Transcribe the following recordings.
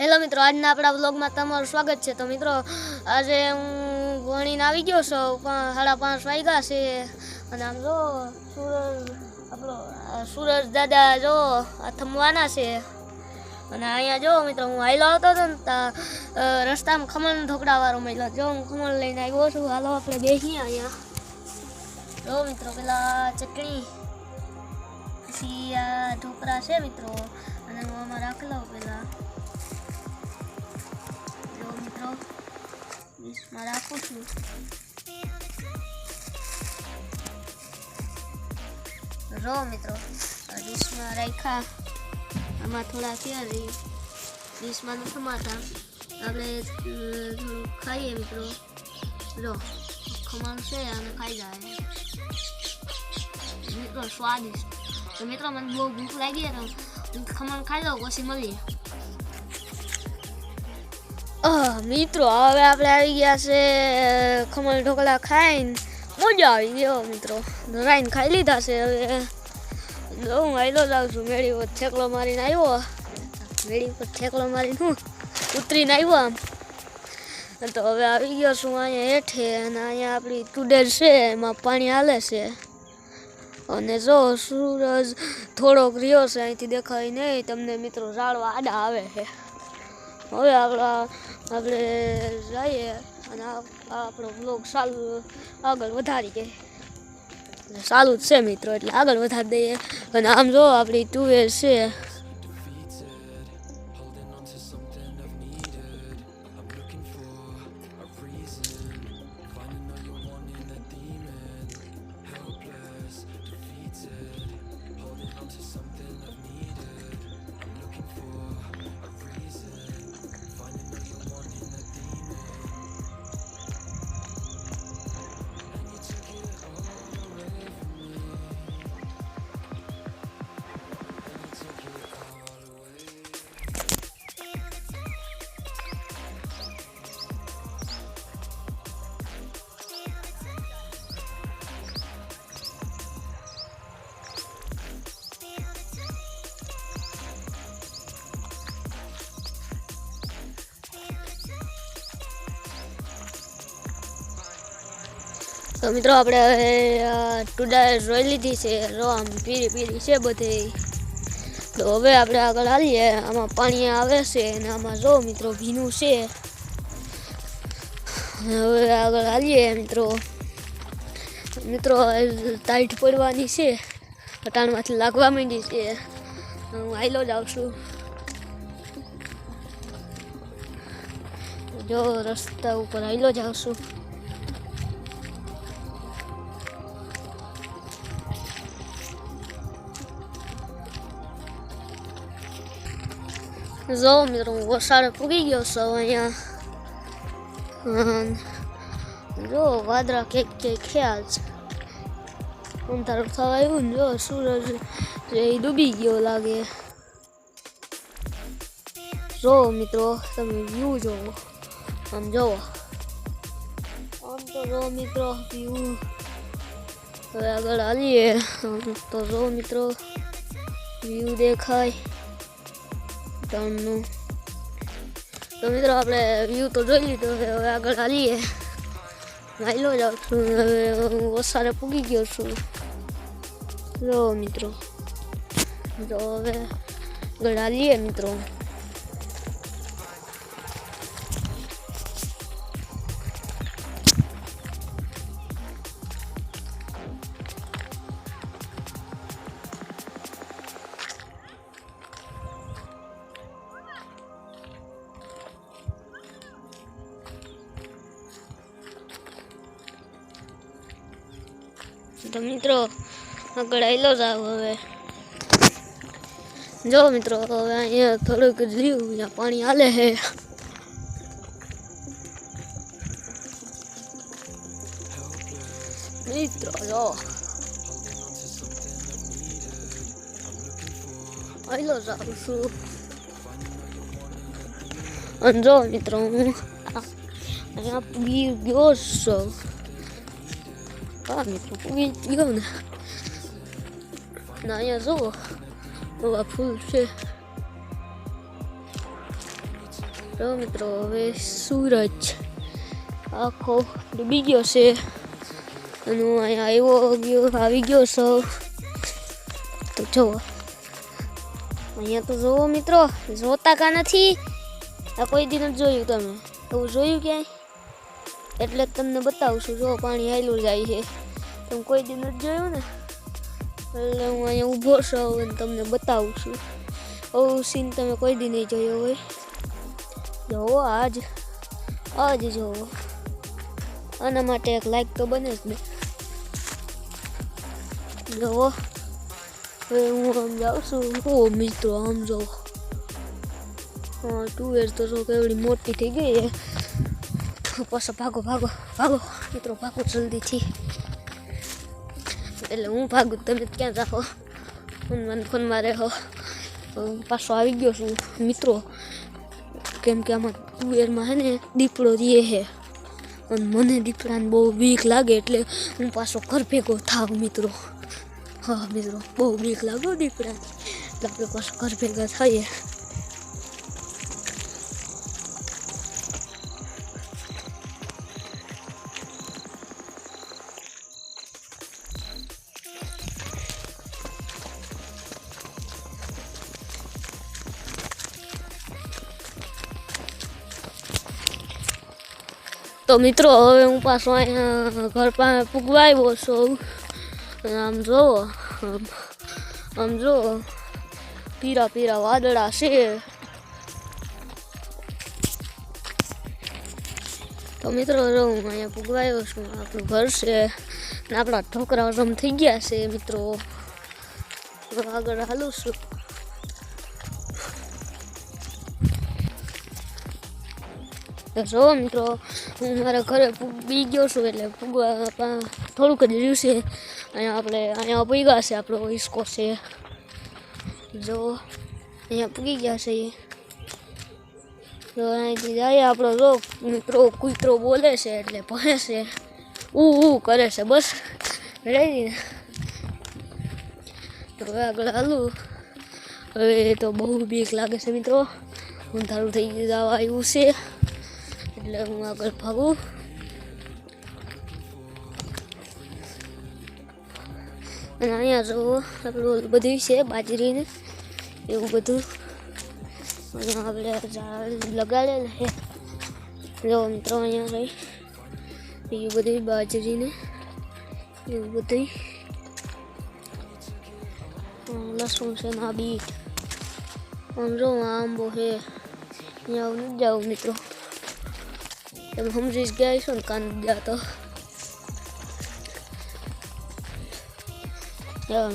Hello મિત્રો, આજના આપણા વ્લોગમાં તમારું સ્વાગત છે। તો મિત્રો, આજે હું ભણીને આવી ગયો છું। 5:30 વાગ્યા છે અને આમ જો સૂરજ દાદા જો થમવાના છે। અને અહીંયા જો મિત્રો, હું હાઈલો આવતો હતો ને રસ્તામાં ખમણ ઢોકળાવાળો મળ્યો। જો હું ખમણ લઈને આવ્યો છું। હાલો આપણે બેસીએ અહીંયા। જો મિત્રો, પેલા ચટણી, પછી આ ઢોકળા છે મિત્રો, અને હું આમાં રાખી લઉં પેલા। મિત્રો, ડીશમાં રાખું છું। જો મિત્રો, ડીશમાં રાખ્યા, આમાં થોડા થયા છે, ડીશમાં નથી માતા, આપણે થોડું ખાઈએ મિત્રો। જો ખમણ છે અને ખાઈ જાય મિત્રો, સ્વાદિષ્ટ। તો મિત્રો, મને બહુ ભૂખ લાગી તો ખમણ ખાઈ લઉં, પછી મળીએ। મિત્રો, હવે આપણે આવી ગયા છે ખમણ ઢોકળા ખાઈને, મજા આવી ગયો મિત્રો। રાઈને ખાઈ લીધા છે। હવે હું આવેલો જાઉં છું, મેળી પર ઠેકલો મારીને આવ્યો। મેળી પર ઠેકલો મારીને હું ઉતરીને આવ્યો આમ। તો હવે આવી ગયો છું અહીંયા હેઠે, અને અહીંયા આપણી ટુડેર છે, એમાં પાણી હાલે છે। અને જો સૂરજ થોડોક રહ્યો છે, અહીંથી દેખાય નહીં તમને મિત્રો, ઝાડવા આડા આવે છે। હવે આપણે જઈએ અને આપણો બ્લોગ આગળ વધારી દઈએ, ચાલુ જ છે મિત્રો, એટલે આગળ વધારી દઈએ। અને આમ જો આપણી ટુવેર છે, તો મિત્રો આપણે હવે ટુડા જોઈ લીધી છે। જો આમ પીળી પીળી છે બધી। તો હવે આપણે આગળ હાલીએ। આમાં પાણી આવે છે અને આમાં જો મિત્રો ભીનું છે। હવે આગળ હાલીએ મિત્રો। ટાઈટ પડવાની છે, પટાણમાંથી લાગવા માંડી છે। હું હાઈલો જ આવશું। જો રસ્તા ઉપર હાઈલો જ આવશું। જો મિત્રો, હું વસાડે પૂગી ગયો છું અહીંયા। જો વાદળા કે ખ્યાલ છે, અંધારું થવા આવ્યું ને જો સૂરજ એ ડૂબી ગયો લાગે। જો મિત્રો, તમે વ્યૂ જોવો, આમ જોવો, આમ તો જો મિત્રો વ્યૂ। હવે આગળ હાલીએ તો જો મિત્રો વ્યૂ દેખાય ટાઉનનું। તો મિત્રો, આપણે વ્યૂ તો જોઈ લીધો, હવે આગળ હાલીએ। હાઈલો જાઉં છું, હવે હું વસારે પૂગી ગયો છું। જો મિત્રો, તો હવે આગળ હાલીએ મિત્રો। તો મિત્રો, આગળ આવેલો જાવ હવે। જો મિત્રો, હવે અહીંયા થોડુંક જ રહ્યું, ત્યાં પાણી હાલે છે। મિત્રો જો આવેલો જાઉં છું। અને જો મિત્રો, હું અહીંયા પૂગી ગયો છું। હા મિત્રો, પૂગી ગયો ને। અહીંયા જુઓ, ફૂલ છે। જો મિત્રો હવે સૂરજ આખો ડૂબી ગયો છે અને હું અહીંયા આવી ગયો છું. તો જુઓ અહીંયા તો જુઓ મિત્રો, જોતા કા નથી? આ કોઈ દી નથી જોયું તમે? એવું જોયું ક્યાંય? એટલે જ તમને બતાવું છું. જો પાણી હાલ્યું જાય છે, તમે કોઈ દી નથી જોયું ને, એટલે હું અહીંયા ઊભો છું અને તમને બતાવું છું. આવું સીન તમે કોઈ દી નહીં જોયો હોય. જોવો આજ જોવો. આના માટે એક લાઈક તો બને જ ને. જોવો હવે હું આમ જાઉં છું. ઓ મિત્રો આમ જોવો, હા ટુવેર તો જો કેવડી મોટી થઈ ગઈ છે. પાછો ભાગો મિત્રો, ભાગો જલ્દીથી. એટલે હું ભાગું, તમે ક્યાં જાઓ? ફોનમાં રહો. પાછો આવી ગયો છું મિત્રો, કેમ કે આમાં તુવેરમાં હે ને દીપડો રહે છે અને મને દીપડાને બહુ બીક લાગે, એટલે હું પાછો ઘર ભેગો થાવ મિત્રો. હા મિત્રો, બહુ બીક લાગે દીપડાને, એટલે આપણે પાછો ઘર ભેગા થઈએ. તો મિત્રો હવે હું પાછો અહીંયા ઘર પાસે પૂગવા આવ્યો છું. આમ જુઓ પીરા વાદળા છે. તો મિત્રો હું અહીંયા પૂગવા આવ્યો છું. આપણું ઘર છે ને આપણા ઢોકરા રમ થઈ ગયા છે મિત્રો. આગળ હાલું છું. જો મિત્રો હું મારા ઘરે પૂગી ગયો છું, એટલે પૂગવા થોડુંક જ રહ્યું છે. અહીંયા પૂગ્યા છે, આપણો હિસ્કો છે. જો અહીંયા પૂગી ગયા છે. જો અહીંથી જાય આપણો. જો મિત્રો કૂતરો બોલે છે એટલે ભણે છે, ઉ કરે છે, બસ રેડી. તો હવે આગળ હાલું. હવે તો બહુ બીક લાગે છે મિત્રો, અંધારું થઈ જવા આવ્યું છે, એટલે હું આગળ ભાગું. અને અહીંયા જુઓ આપણું બધું છે, બાજરીને એવું બધું અહીંયા આપણે ઝાડ લગાડેલ છે. જો મિત્રો અહીંયા રહી એવું બધું બાજરીને એવું બધું. લસણ છે ના બીટ. આમ જો આંબો છે. અહીંયા નથી જાવ મિત્રો, તમે સમજી જ ગયા છો ને, કાન ગયા તો. જાઉં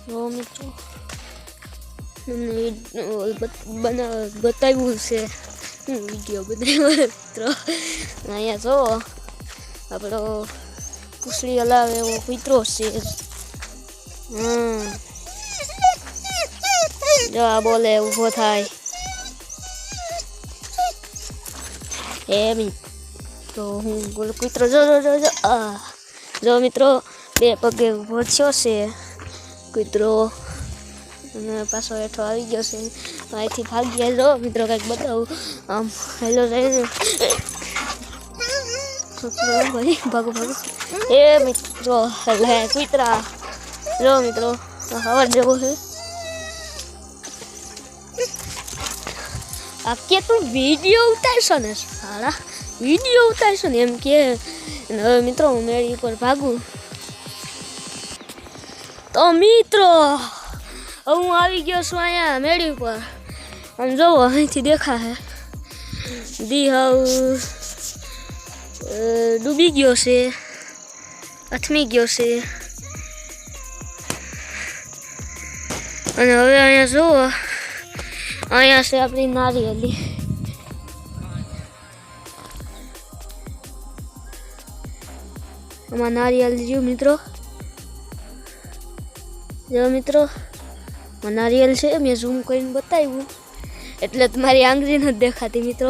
જો મિત્રો તમને બતાવ્યું છે વિડીયો બધા મિત્રો. અહીંયા જો આપણો પૂછડી હલાવે એવો કૂતરો છે. જો આ બોલે ઊભો થાય એમ. તો હું કૂતરો જો મિત્રો 2 પગે ઊભો થયો છે કૂતરો, અને પાછો હેઠો આવી ગયો છે. અહીંથી ભાગ્યા. જો મિત્રો કંઈક બતાવું. આમ હેલો જાય ભાઈ, ભાગો એ મિત્રો. એટલે કૂતરા જો મિત્રો હવા જેવો છે. આ કે તું વિડીયો ઉતારશો ને સારા, વિડીયો ઉતારશો ને એમ કે. હવે મિત્રો હું મેળી પર ભાગું. તો મિત્રો હું આવી ગયો છું અહીંયા મેળી પર. આમ જોવો અહીંથી દેખાશે દી હાવ ડૂબી ગયો છે, અથમી ગયો છે. અને હવે અહીંયા જુઓ, અહીંયા છે આપણી નારિયેલી. આમાં નારિયેલ જો મિત્રો, નારિયેલ છે. મેં ઝૂમ કરીને બતાવ્યું એટલે તમારી આંગળી નથી દેખાતી મિત્રો.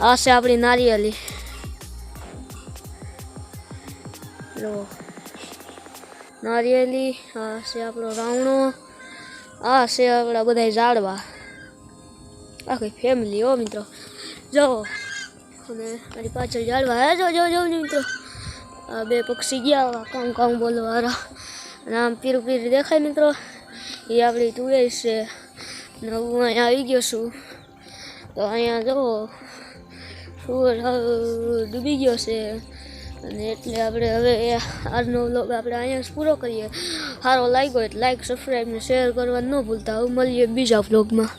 આ છે આપણી નારિયેલી. નારિયેલી, આ છે આપણો રાવણો, આ છે આપણા બધા ઝાડવા, આખી ફેમિલી હો મિત્રો. જો અને મારી પાછળ ઝાડવા હે, જો જો જો મિત્રો, આ બે પક્ષી ગયા કામ કામ બોલવા વાળા. અને આમ પીરું પીરું દેખાય મિત્રો, એ આપણી તુવેર છે. ને હું અહીંયા આવી ગયો છું, તો અહીંયા જો સૂરજ ડૂબી ગયો છે. અને એટલે આપણે હવે આજનો વ્લોગ આપણે અહીંયા જ પૂરો કરીએ. સારો લાગ્યો એટલે લાઈક, સબસ્ક્રાઈબ ને શેર કરવાનું ન ભૂલતા. હવે મળીએ બીજા વ્લોગમાં.